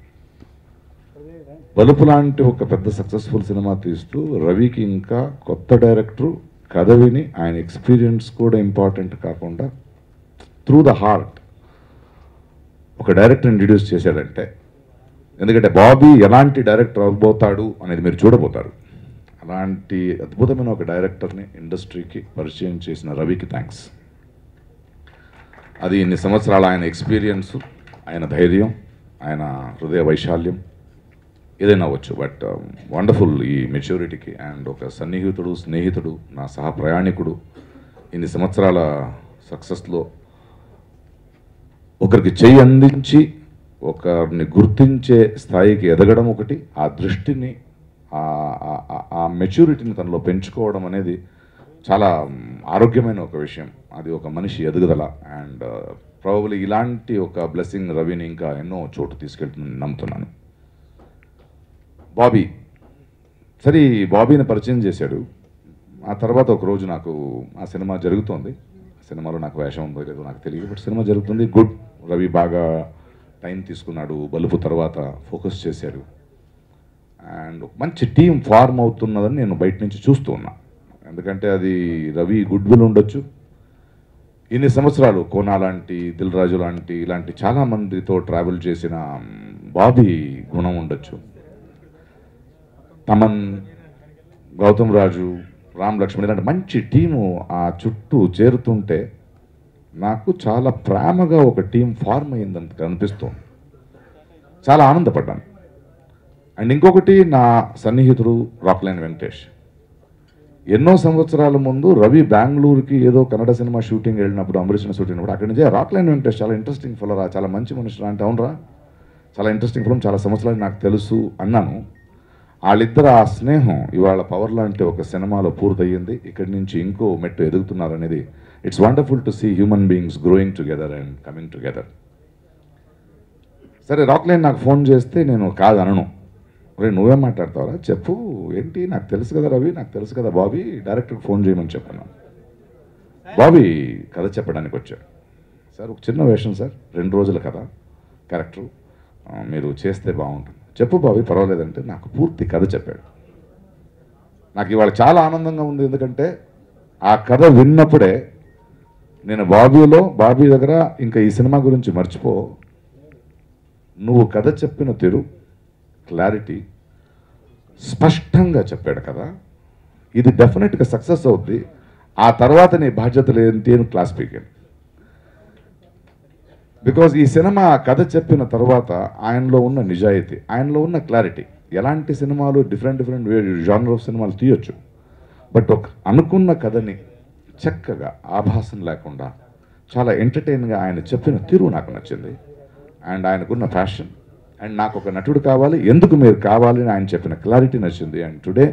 బలుపు లాంటి ఒక పెద్ద సక్సెస్ఫుల్ సినిమా తీస్తూ రవికి ఇంకా కొత్త డైరెక్టరు కథ విని ఆయన ఎక్స్పీరియన్స్ కూడా ఇంపార్టెంట్ కాకుండా త్రూ ద హార్ట్ ఒక డైరెక్టర్ ఇంట్రడ్యూస్ చేశాడంటే, ఎందుకంటే బాబీ ఎలాంటి డైరెక్టర్ అవ్వబోతాడు అనేది మీరు చూడబోతారు. అలాంటి అద్భుతమైన ఒక డైరెక్టర్ని ఇండస్ట్రీకి పరిచయం చేసిన రవికి థ్యాంక్స్. అది ఇన్ని సంవత్సరాలు ఆయన ఎక్స్పీరియన్స్, ఆయన ధైర్యం, ఆయన హృదయ వైశాల్యం ఏదైనా అవ్వచ్చు, బట్ వండర్ఫుల్ ఈ మెచ్యూరిటీకి. అండ్ ఒక సన్నిహితుడు, స్నేహితుడు, నా సహ ప్రయాణికుడు, ఇన్ని సంవత్సరాల సక్సెస్లో ఒకరికి చెయ్యి అందించి ఒకరిని గుర్తించే స్థాయికి ఎదగడం ఒకటి, ఆ దృష్టిని, ఆ మెచ్యూరిటీని తనలో పెంచుకోవడం అనేది చాలా ఆరోగ్యమైన ఒక విషయం. అది ఒక మనిషి ఎదుగుదల. అండ్ ప్రాబబ్లీ ఇలాంటి ఒక బ్లెస్సింగ్ రవిని ఇంకా ఎన్నో చోటు తీసుకెళ్తుందని నమ్ముతున్నాను. బాబీ సరే, బాబీని పరిచయం చేశాడు. ఆ తర్వాత ఒకరోజు నాకు ఆ సినిమా జరుగుతోంది, సినిమాలో నాకు వేషం ఉందో లేదో నాకు తెలియదు, బట్ సినిమా జరుగుతుంది. గుడ్, రవి బాగా టైం తీసుకున్నాడు, బలుపు తర్వాత ఫోకస్ చేశాడు, అండ్ మంచి టీం ఫార్మ్ అవుతున్నదని నేను బయట నుంచి చూస్తూ ఉన్నా. ఎందుకంటే అది రవి గుడ్ విల్ ఉండొచ్చు, ఇన్ని సంవత్సరాలు కోనా లాంటి, దిల్ రాజు లాంటి, ఇలాంటి చాలామందితో ట్రావెల్ చేసిన బాబీ గుణం ఉండొచ్చు, తమన్, గౌతమ్ రాజు, రామ్ లక్ష్మణ్ ఇలాంటి మంచి టీము ఆ చుట్టూ చేరుతుంటే నాకు చాలా ప్రేమగా ఒక టీం ఫార్మ్ అయిందని అనిపిస్తుంది. చాలా ఆనందపడ్డాను. అండ్ ఇంకొకటి, నా సన్నిహితుడు రాక్లైన్ వెంకటేష్. ఎన్నో సంవత్సరాల ముందు రవి బెంగళూరుకి ఏదో కన్నడ సినిమా షూటింగ్ వెళ్ళినప్పుడు, అమరీష్ షూటింగ్ అప్పుడు అక్కడి నుంచి రాక్లైన్ వెంకటేష్ చాలా ఇంట్రెస్టింగ్ ఫిల్మ్, చాలా మంచి మనుషులు అంటే, అవునరా చాలా ఇంట్రెస్టింగ్ ఫిల్మ్, చాలా సంవత్సరాలు నాకు తెలుసు అన్నాను. వాళ్ళిద్దరు ఆ స్నేహం ఇవాళ పవర్ లాంటి ఒక సినిమాలో పూర్తయింది. ఇక్కడి నుంచి ఇంకో మెట్టు ఎదుగుతున్నారు అనేది it's wonderful to see human beings growing together and coming together. సరే, రాక్లైన్ నాకు ఫోన్ చేస్తే నేను కాదు అనను, రే నువ్వేం మాట్లాడతావరా చెప్పు, ఏంటి నాకు తెలుసు కదా రవి, నాకు తెలుసు కదా బాబీ, డైరెక్టర్కి ఫోన్ చేయమని చెప్పాను. బాబీ కథ చెప్పడానికి వచ్చాడు. సార్ ఒక చిన్న వేషం సార్, 2 రోజుల కథ, క్యారెక్టరు మీరు చేస్తే బాగుంటుంది, చెప్పు బాబీ పర్వాలేదంటే నాకు పూర్తి కథ చెప్పాడు. నాకు ఇవాళ చాలా ఆనందంగా ఉంది, ఎందుకంటే ఆ కథ విన్నప్పుడే నేను బాబీ దగ్గర ఇంకా ఈ సినిమా గురించి మర్చిపో, నువ్వు కథ చెప్పిన తీరు, క్లారిటీ, స్పష్టంగా చెప్పాడు కదా, ఇది డెఫినెట్గా సక్సెస్ అవుద్ది, ఆ తర్వాత నీ బాధ్యతలు ఏంటి అని క్లాస్ పీకాను. బికాజ్ ఈ సినిమా కథ చెప్పిన తర్వాత ఆయనలో ఉన్న నిజాయితీ, ఆయనలో ఉన్న క్లారిటీ, ఎలాంటి సినిమాలు డిఫరెంట్ జానర్ ఆఫ్ సినిమాలు తీయొచ్చు, బట్ ఒక అనుకున్న కథని చక్కగా ఆభాసం లేకుండా చాలా ఎంటర్టైన్గా ఆయన చెప్పిన తీరు నాకు నచ్చింది. అండ్ ఆయనకున్న ప్యాషన్, అండ్ నాకు ఒక నటుడు కావాలి, ఎందుకు మీరు కావాలి అని ఆయన చెప్పిన క్లారిటీ నచ్చింది. అండ్ టుడే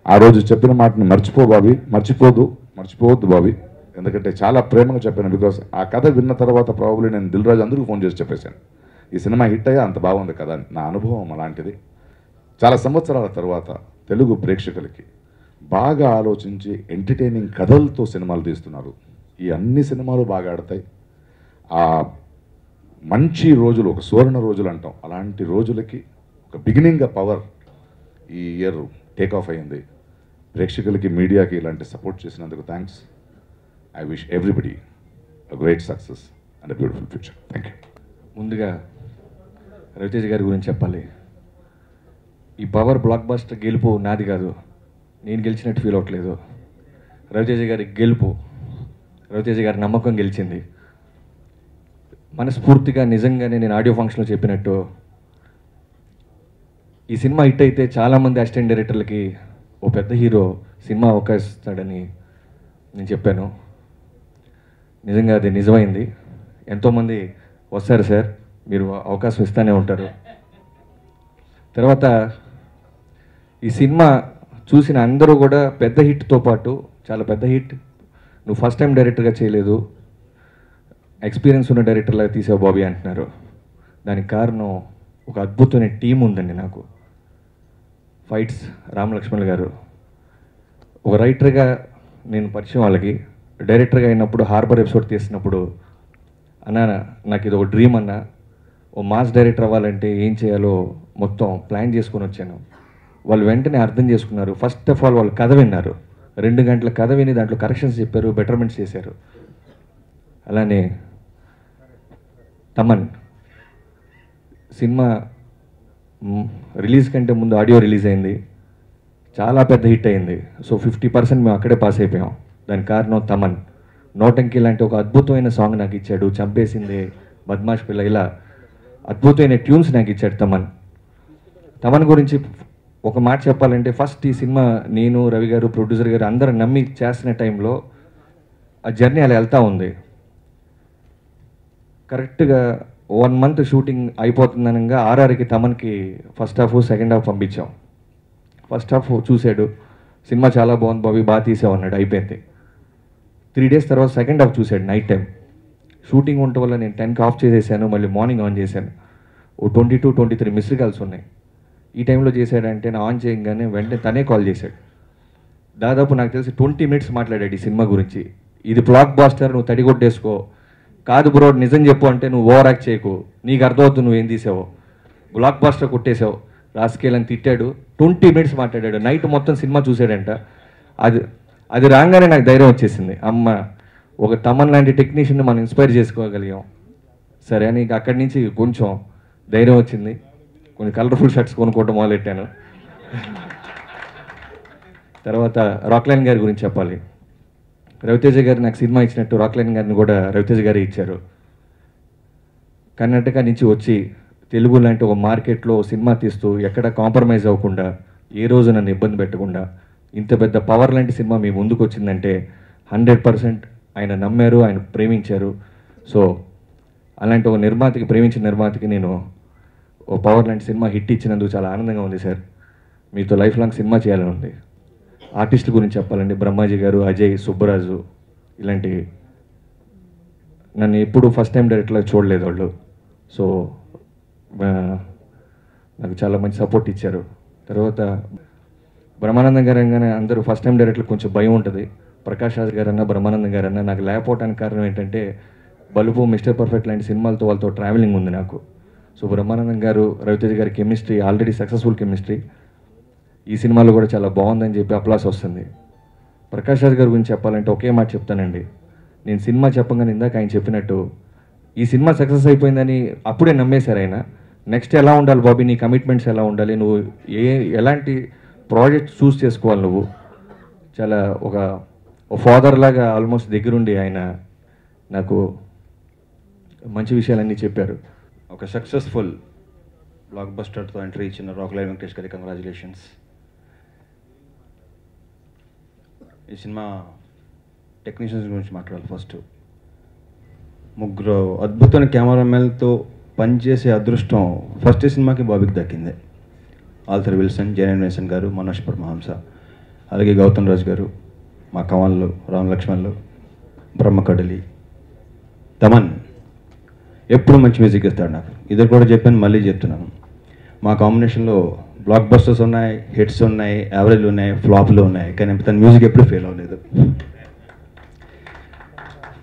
ఆ రోజు చెప్పిన మాటని మర్చిపోవద్దు బాబీ, ఎందుకంటే చాలా ప్రేమగా చెప్పాను. బికాస్ ఆ కథ విన్న తర్వాత ప్రాబబ్లీ నేను దిల్ రాజు అందరికీ ఫోన్ చేసి చెప్పేశాను, ఈ సినిమా హిట్ అయ్యా, అంత బాగుంది కదా, నా అనుభవం అలాంటిది. చాలా సంవత్సరాల తర్వాత తెలుగు ప్రేక్షకులకి బాగా ఆలోచించి ఎంటర్టైనింగ్ కథలతో సినిమాలు తీస్తున్నారు. ఈ అన్ని సినిమాలు బాగా ఆడతాయి. ఆ మంచి రోజులు, ఒక సువర్ణ రోజులు అంటాం, అలాంటి రోజులకి ఒక బిగినింగ్గా పవర్ ఈ ఇయర్ టేక్ ఆఫ్ అయింది. ప్రేక్షకులకి, మీడియాకి ఇలాంటి సపోర్ట్ చేసినందుకు thanks. I wish everybody a great success and a beautiful future. Thank you. ముందుగా రవితేజ గారి గురించి చెప్పాలి. ఈ పవర్ బ్లాక్ బస్టర్ గెలుపు నాది కాదు, నేను గెలిచినట్టు ఫీల్ అవ్వట్లేదు. రవితేజ గారి గెలుపు, రవితేజ గారి నమ్మకం గెలిచింది. మనస్ఫూర్తిగా నిజంగానే నేను ఆడియో ఫంక్షన్లో చెప్పినట్టు ఈ సినిమా హిట్ అయితే చాలామంది అసిస్టెంట్ డైరెక్టర్లకి ఓ పెద్ద హీరో సినిమా అవకాశం ఇస్తాడని నేను చెప్పాను. నిజంగా అది నిజమైంది. ఎంతోమంది వస్తారు సార్, మీరు అవకాశం ఇస్తూనే ఉంటారు. తర్వాత ఈ సినిమా చూసిన అందరూ కూడా పెద్ద హిట్తో పాటు చాలా పెద్ద హిట్, నువ్వు ఫస్ట్ టైం డైరెక్టర్గా చేయలేదు, ఎక్స్పీరియన్స్ ఉన్న డైరెక్టర్లాగా తీసావు బాబీ అంటున్నారు. దానికి కారణం ఒక అద్భుతమైన టీం ఉందండి నాకు. ఫైట్స్ రామ్ లక్ష్మణ్ గారు, ఒక రైటర్గా నేను పరిచయం వాళ్ళకి, డైరెక్టర్గా అయినప్పుడు హార్బర్ ఎపిసోడ్ తీసినప్పుడు అన్నా నాకు ఇది ఒక డ్రీమ్ అన్న, ఓ మాస్ డైరెక్టర్ అవ్వాలంటే ఏం చేయాలో మొత్తం ప్లాన్ చేసుకొని వచ్చాను. వాళ్ళు వెంటనే అర్థం చేసుకున్నారు. ఫస్ట్ ఆఫ్ ఆల్ వాళ్ళు కథ విన్నారు, 2 గంటల కథ విని దాంట్లో కరెక్షన్స్ చెప్పారు, బెటర్మెంట్స్ చేశారు. అలానే తమన్ సినిమా రిలీజ్ కంటే ముందు ఆడియో రిలీజ్ అయింది, చాలా పెద్ద హిట్ అయింది. సో 50% మేము అక్కడే పాస్ అయిపోయాం. దానికి కారణం తమన్. నోటంకి లాంటి ఒక అద్భుతమైన సాంగ్ నాకు ఇచ్చాడు, చంపేసింది, బద్మాష్ పిల్ల, ఇలా అద్భుతమైన ట్యూన్స్ నాకు ఇచ్చాడు తమన్. తమన్ గురించి ఒక మాట చెప్పాలంటే, ఫస్ట్ ఈ సినిమా నేను, రవి గారు, ప్రొడ్యూసర్ గారు అందరూ నమ్మి చేస్తున్న టైంలో ఆ జర్నీ అలా వెళ్తూ ఉంది. కరెక్ట్గా 1 మంత్ షూటింగ్ అయిపోతుందనగా ఆర్ఆర్కి తమన్కి ఫస్ట్ హాఫ్ సెకండ్ హాఫ్ పంపించాం. ఫస్ట్ హాఫ్ చూశాడు, సినిమా చాలా బాగుంది బాబీ, బాగా తీసావు అన్నాడు, అయిపోయింది. 3 డేస్ తర్వాత సెకండ్ హాఫ్ చూశాడు నైట్ టైం. షూటింగ్ ఉండటం వల్ల నేను 10కి ఆఫ్ చేసేసాను, మళ్ళీ మార్నింగ్ ఆన్ చేశాను. ఓ 22-23 మిస్డ్ కాల్స్ ఉన్నాయి. ఈ టైంలో చేశాడంటే నా ఆన్ చేయగానే వెంటనే తనే కాల్ చేశాడు. దాదాపు నాకు తెలిసి 20 మినిట్స్ మాట్లాడాడు ఈ సినిమా గురించి. ఇది బ్లాక్ బాస్టర్, నువ్వు తడిగొట్టేసుకో, కాదు బ్రో నిజం చెప్పు అంటే నువ్వు ఓవర్ యాక్ట్ చేయకు, నీకు అర్థమవుతుంది నువ్వేం తీసావో, బ్లాక్ బాస్టర్ కొట్టేసావు, రాస్కేల్ అని తిట్టాడు. 20 మినిట్స్ మాట్లాడాడు. నైట్ మొత్తం సినిమా చూశాడంట. అది రాగానే నాకు ధైర్యం వచ్చేసింది, అమ్మ ఒక తమన్ లాంటి టెక్నీషియన్ని మనం ఇన్స్పైర్ చేసుకోగలిగాం సరే అని. అక్కడి నుంచి కొంచెం ధైర్యం వచ్చింది, కొన్ని కలర్ఫుల్ షర్ట్స్ కొనుక్కోవడం మొదలెట్టాను. తర్వాత రాక్లైన్ గారి గురించి చెప్పాలి. రవితేజ గారు నాకు సినిమా ఇచ్చినట్టు రాక్లైన్ గారిని కూడా రవితేజ గారే ఇచ్చారు. కర్ణాటక నుంచి వచ్చి తెలుగు లాంటి ఒక మార్కెట్లో సినిమా తీస్తూ ఎక్కడ కాంప్రమైజ్ అవ్వకుండా, ఏ రోజు నన్ను ఇబ్బంది పెట్టకుండా ఇంత పెద్ద పవర్ లాంటి సినిమా మీ ముందుకు వచ్చిందంటే 100% ఆయన నమ్మారు, ఆయన ప్రేమించారు. సో అలాంటి ఒక నిర్మాతకి, ప్రేమించిన నిర్మాతకి నేను ఓ పవర్ లాంటి సినిమా హిట్ ఇచ్చినందుకు చాలా ఆనందంగా ఉంది సార్. మీతో లైఫ్ లాంగ్ సినిమా చేయాలని ఉంది. ఆర్టిస్టుల గురించి చెప్పాలండి, బ్రహ్మాజీ గారు, అజయ్, సుబ్బరాజు, ఇలాంటి నన్ను ఎప్పుడు ఫస్ట్ టైం డైరెక్టర్గా చూడలేదు వాళ్ళు. సో నాకు చాలా మంచి సపోర్ట్ ఇచ్చారు. తర్వాత బ్రహ్మానందం గారు అనగానే అందరూ ఫస్ట్ టైం డైరెక్టర్లకు కొంచెం భయం ఉంటుంది. ప్రకాష్ రాజ్ గారన్నా, బ్రహ్మానందం గారన్నా నాకు లేకపోవడానికి కారణం ఏంటంటే బలుపు, మిస్టర్ పర్ఫెక్ట్ లాంటి సినిమాలతో వాళ్ళతో ట్రావెలింగ్ ఉంది నాకు. సో బ్రహ్మానందం గారు, రవితేజ గారి కెమిస్ట్రీ ఆల్రెడీ సక్సెస్ఫుల్ కెమిస్ట్రీ, ఈ సినిమాలో కూడా చాలా బాగుందని చెప్పి అప్లాస్ వస్తుంది. ప్రకాష్ రాజ్ గారి గురించి చెప్పాలంటే ఒకే మాట చెప్తానండి, నేను సినిమా చెప్పగానే ఇందాక ఆయన చెప్పినట్టు ఈ సినిమా సక్సెస్ అయిపోయిందని అప్పుడే నమ్మేశారు ఆయన. నెక్స్ట్ ఎలా ఉండాలి బాబీ, నీ కమిట్మెంట్స్ ఎలా ఉండాలి, నువ్వు ఎలాంటి ప్రాజెక్ట్ చూస్ చేసుకోవాలి, నువ్వు చాలా ఒక ఫాదర్ లాగా ఆల్మోస్ట్ దగ్గరుండి ఆయన నాకు మంచి విషయాలన్నీ చెప్పారు. ఒక సక్సెస్ఫుల్ బ్లాక్ బస్టర్తో ఎంట్రీ ఇచ్చిన రాక్లైన్ వెంకటేష్ గారికి కంగ్రాచులేషన్స్. ఈ సినిమా టెక్నీషియన్స్ గురించి మాట్లాడాలి. ఫస్ట్ ముగ్గురు అద్భుతమైన కెమెరామెన్లతో పనిచేసే అదృష్టం ఫస్ట్ సినిమాకి బాబీకి దక్కింది. ఆల్థర్ విల్సన్, జేఎన్ మేసన్ గారు, మనోజ్ పరమహంస, అలాగే గౌతమ్ రాజ్ గారు, మా కమల్లు, రామ్ లక్ష్మణ్లు, బ్రహ్మకడలి, తమన్ ఎప్పుడు మంచి మ్యూజిక్ ఇస్తాడు నాకు. ఇది కూడా చెప్పాను, మళ్ళీ చెప్తున్నాను. మా కాంబినేషన్లో బ్లాక్ బస్టర్స్ ఉన్నాయి, హిట్స్ ఉన్నాయి, యావరేజ్ ఉన్నాయి, ఫ్లాప్లు ఉన్నాయి, కానీ తన మ్యూజిక్ ఎప్పుడు ఫెయిల్ అవ్వలేదు.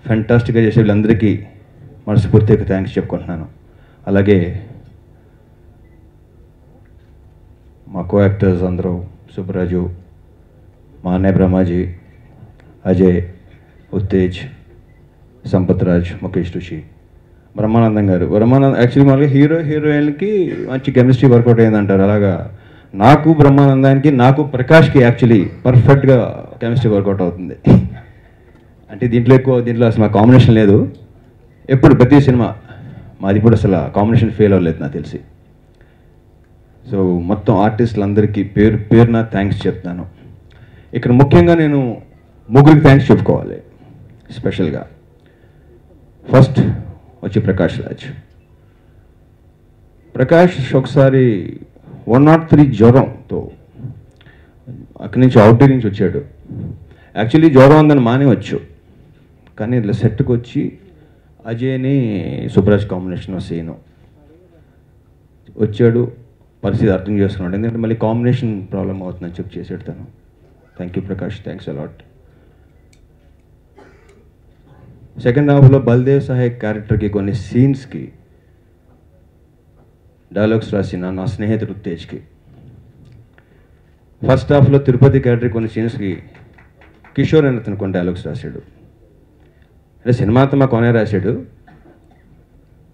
ఫ్యాంటాస్టిక్గా చేసే వీళ్ళందరికీ మనస్ఫూర్తిగా థ్యాంక్స్ చెప్పుకుంటున్నాను. అలాగే మా కో యాక్టర్స్ అందరూ సుబ్బరాజు, మా అన్నయ్య బ్రహ్మాజీ, అజయ్, ఉత్తేజ్, సంపత్ రాజ్, ముఖేష్ రుషి, బ్రహ్మానందం గారు. యాక్చువల్లీ మామూలుగా హీరోయిన్కి మంచి కెమిస్ట్రీ వర్కౌట్ అయిందంటారు. అలాగా నాకు బ్రహ్మానందానికి, నాకు ప్రకాష్కి యాక్చువల్లీ పర్ఫెక్ట్గా కెమిస్ట్రీ వర్కౌట్ అవుతుంది. అంటే దీంట్లో అసలు మా కాంబినేషన్ లేదు. ఎప్పుడు ప్రతి సినిమా మాది కూడా అసలు కాంబినేషన్ ఫెయిల్ అవ్వలేదు నాకు తెలిసి. సో మొత్తం ఆర్టిస్టులందరికీ పేరున థ్యాంక్స్ చెప్తాను. ఇక్కడ ముఖ్యంగా నేను ముగ్గురికి థ్యాంక్స్ చెప్పుకోవాలి స్పెషల్గా. ఫస్ట్ వచ్చి ప్రకాష్ రాజ్. ప్రకాష్ ఒకసారి 103 జ్వరంతో అక్కడి నుంచి అవుట్డోర్ నుంచి వచ్చాడు. యాక్చువల్లీ జ్వరం ఉందని మానేవచ్చు, కానీ ఇట్లా సెట్కి వచ్చి అజయ్ని సుబ్రాజ్ కాంబినేషన్ సీను వచ్చాడు. పరిస్థితి అర్థం చేసుకున్నాడు, ఎందుకంటే మళ్ళీ కాంబినేషన్ ప్రాబ్లం అవుతుందని చెప్పి చేసాడు తను. Thank you Prakash, thanks a lot. Second హాఫ్లో బల్దేవ్ సాహెబ్ క్యారెక్టర్కి కొన్ని సీన్స్కి డైలాగ్స్ రాసిన నా స్నేహితుడు ఉత్తేజ్కి. ఫస్ట్ హాఫ్లో తిరుపతి క్యారెక్టర్ కొన్ని సీన్స్కి కిషోర్ అని అతను కొన్ని డైలాగ్స్ రాశాడు. అంటే సినిమా అంతా మా కోనే రాశాడు.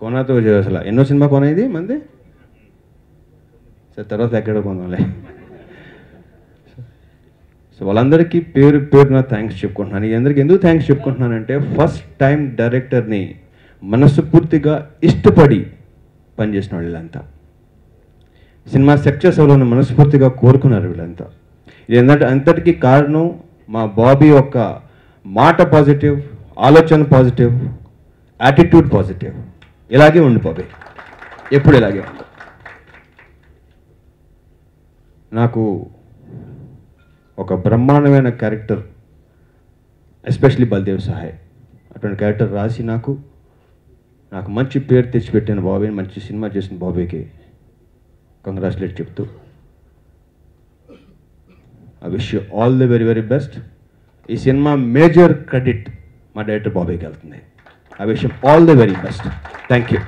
కోనాతో అసలు ఎన్నో సినిమా కోన ఇది మంది సార్, తర్వాత ఎక్కడ కొందాంలే. సో వాళ్ళందరికీ పేరున థ్యాంక్స్ చెప్పుకుంటున్నాను. అందరికీ ఎందుకు థ్యాంక్స్ చెప్పుకుంటున్నానంటే, ఫస్ట్ టైం డైరెక్టర్ని మనస్ఫూర్తిగా ఇష్టపడి పనిచేసిన వీళ్ళంతా, సినిమా సక్సెస్ అవ్వాలని మనస్ఫూర్తిగా కోరుకున్నారు వీళ్ళంతా. ఇది ఏంటంటే అంతటికీ కారణం మా బాబీ యొక్క మాట పాజిటివ్, ఆలోచన పాజిటివ్, యాటిట్యూడ్ పాజిటివ్. ఇలాగే ఉండి బాబీ, ఎప్పుడు ఇలాగే ఉంది. నాకు ఒక బ్రహ్మాండమైన క్యారెక్టర్, ఎస్పెషలీ బల్దేవ్ సాహెబ్ అటువంటి క్యారెక్టర్ రాసి నాకు మంచి పేరు తెచ్చిపెట్టిన బాబీని, మంచి సినిమా చేసిన బాబీకి కంగ్రాచులేట్ చెప్తూ, I wish you all the very very best. ఈ సినిమా మేజర్ క్రెడిట్ మా డైరెక్టర్ బాబీకి వెళ్తుంది. I wish you all the very best. Thank you.